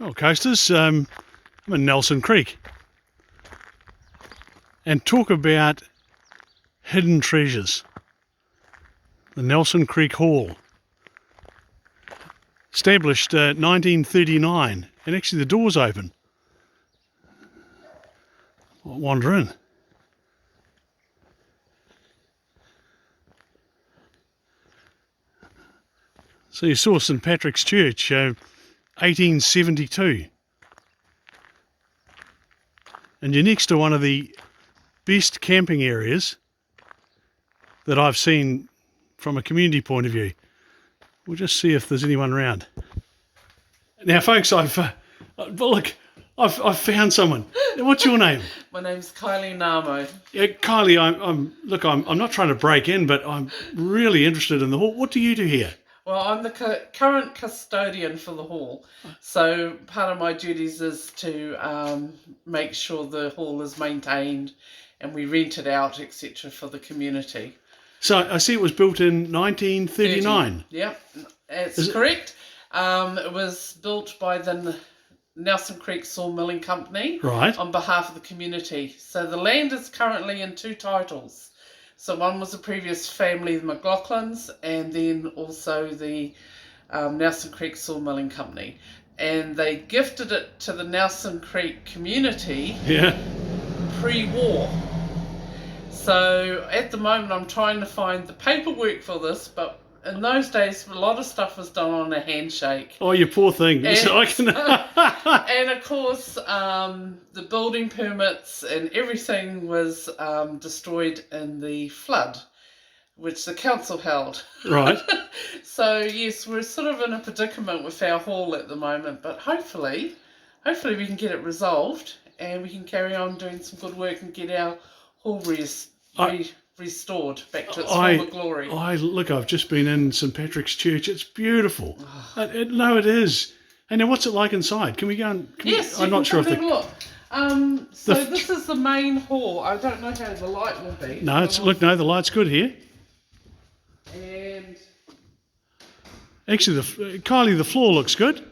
Oh, coasters, I'm in Nelson Creek. And talk about hidden treasures. The Nelson Creek Hall. Established 1939, and actually the door's open. I'll wander in. So you saw St Patrick's Church, 1872. And you're next to one of the best camping areas that I've seen from a community point of view. We'll just see if there's anyone around. Now, folks, I've found someone. What's your name? My name's Kylie Namo. Yeah, Kylie, I'm not trying to break in, but I'm really interested in the hall. What do you do here? Well, I'm the current custodian for the hall, so part of my duties is to make sure the hall is maintained and we rent it out, etc., for the community. So I see it was built in 1939. Yep, that's correct. It was built by the Nelson Creek Sawmilling Company, Right. on behalf of the community. So the land is currently in two titles. So one was the previous family, the McLaughlins, and then also the Nelson Creek Sawmilling Company. And they gifted it to the Nelson Creek community Yeah. pre-war. So at the moment I'm trying to find the paperwork for this, but in those days a lot of stuff was done on a handshake. Oh, you poor thing. And, I can... and of course, the building permits and everything was destroyed in the flood, which the council held. Right. So yes, we're sort of in a predicament with our hall at the moment, but hopefully we can get it resolved and we can carry on doing some good work and get our hall restored back to its former glory. Look, I've just been in St Patrick's Church. It's beautiful. No, it is. And now, what's it like inside? Can we go and... Yes, I'm not sure if have a look. So this is the main hall. I don't know how the light will be. No, the light's good here. And Actually, Kylie, the floor looks good.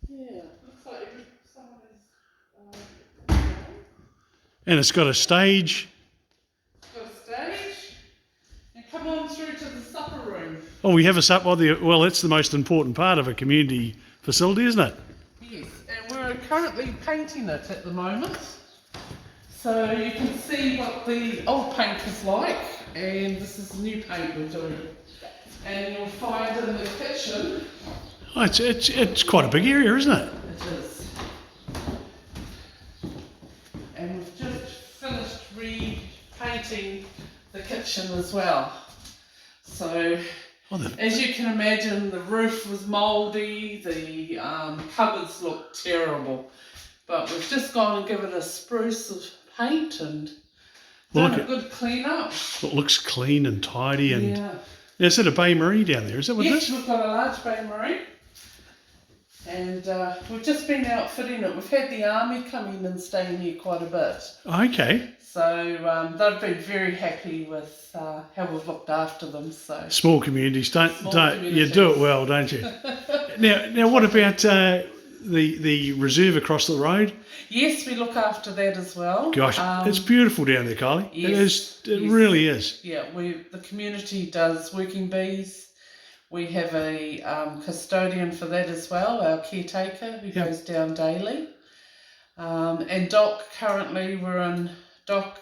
yeah, looks like someone And it's got a stage. got a stage. And come on through to the supper room. Oh, we have a supper. Well, that's the most important part of a community facility, isn't it? Yes, and we're currently painting it at the moment. So you can see what the old paint is like, and this is the new paint we're doing. And you'll find in the kitchen. Oh, it's quite a big area, isn't it? It is. And we've just finished repainting the kitchen as well. So, as you can imagine, the roof was mouldy, the cupboards looked terrible. But we've just gone and given it a spruce of paint and done a good clean up. It looks clean and tidy. And yeah. Is it a Bay Marie down there? Is that what Yes, it is? we've got a large Bay Marie. And we've just been outfitting it. We've had the army come in and stay in here quite a bit. Okay. So they've been very happy with how we've looked after them. So small communities, you do it well, don't you? now, what about the reserve across the road? Yes, we look after that as well. Gosh, it's beautiful down there, Kylie. Yes, it really is. Yeah, the community does working bees. We have a custodian for that as well, our caretaker, who goes down daily. And Doc, currently Doc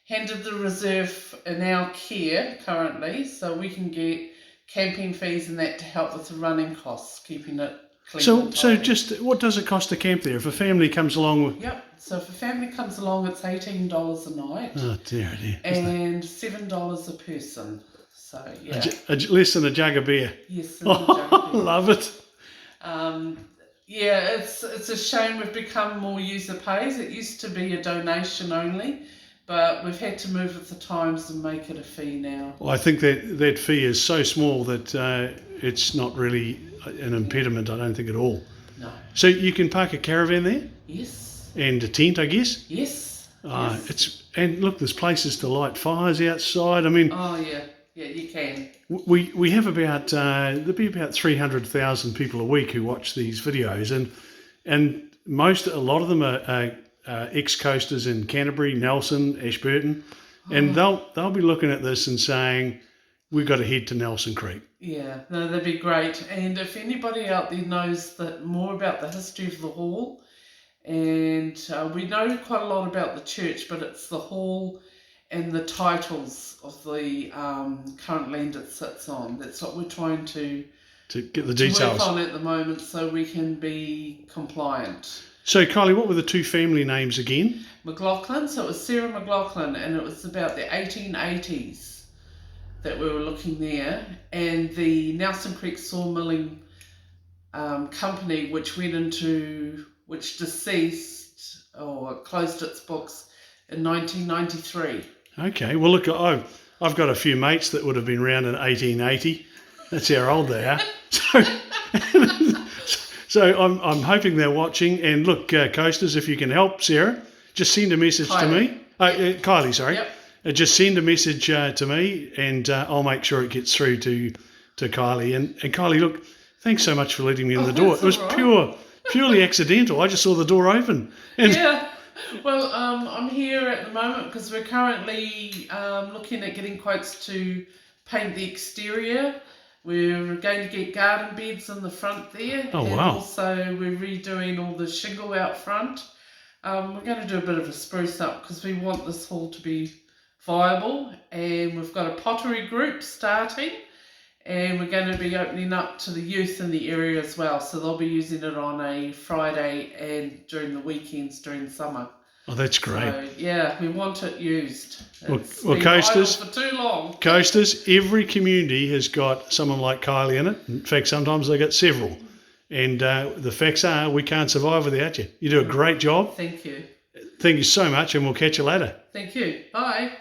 handed the reserve in our care currently, so we can get camping fees and that to help with the running costs, keeping it clean. So just what does it cost to camp there if a family comes along? Yep. So if a family comes along, it's $18 a night. Oh dear. And $7 a person. So yeah. Less than a jug of beer. Yes. Love it. Yeah, it's a shame we've become more user pays. It used to be a donation only, but we've had to move with the times and make it a fee now. Well, I think that fee is so small that it's not really an impediment, I don't think at all. No. So you can park a caravan there? Yes. And a tent, I guess? Yes. And look, there's places to light fires outside. I mean, oh yeah. Yeah, you can. We have about there'll be about 300,000 people a week who watch these videos, and a lot of them are ex-coasters in Canterbury, Nelson, Ashburton, and they'll be looking at this and saying, we've got to head to Nelson Creek. Yeah, no, that'd be great. And if anybody out there knows that more about the history of the hall, and we know quite a lot about the church, but it's the hall and the titles of the current land it sits on. That's what we're trying to get the to details. work on at the moment, so we can be compliant. So, Kylie, what were the two family names again? McLaughlin, so it was Sarah McLaughlin, and it was about the 1880s that we were looking there, and the Nelson Creek Sawmilling company, which deceased or closed its books in 1993. Okay, well, look, I've got a few mates that would have been around in 1880. That's how old they are. So I'm hoping they're watching. And look, coasters, if you can help Sarah, just send a message to me. Kylie, sorry. Yep. Just send a message to me, and I'll make sure it gets through to Kylie. And Kylie, look, thanks so much for letting me in the door. It was purely accidental. I just saw the door open. And yeah. Well, I'm here at the moment because we're currently looking at getting quotes to paint the exterior. We're going to get garden beds in the front there. Oh, and wow. Also, we're redoing all the shingle out front. We're going to do a bit of a spruce up because we want this hall to be viable. And we've got a pottery group starting. And we're going to be opening up to the youth in the area as well. So they'll be using it on a Friday and during the weekends during summer. Oh, that's great. So, yeah, we want it used. It's Well, been coasters, idle for too long. Coasters, every community has got someone like Kylie in it. In fact, sometimes they got several. And the facts are, we can't survive without you. You do a great job. Thank you. Thank you so much, and we'll catch you later. Thank you. Bye.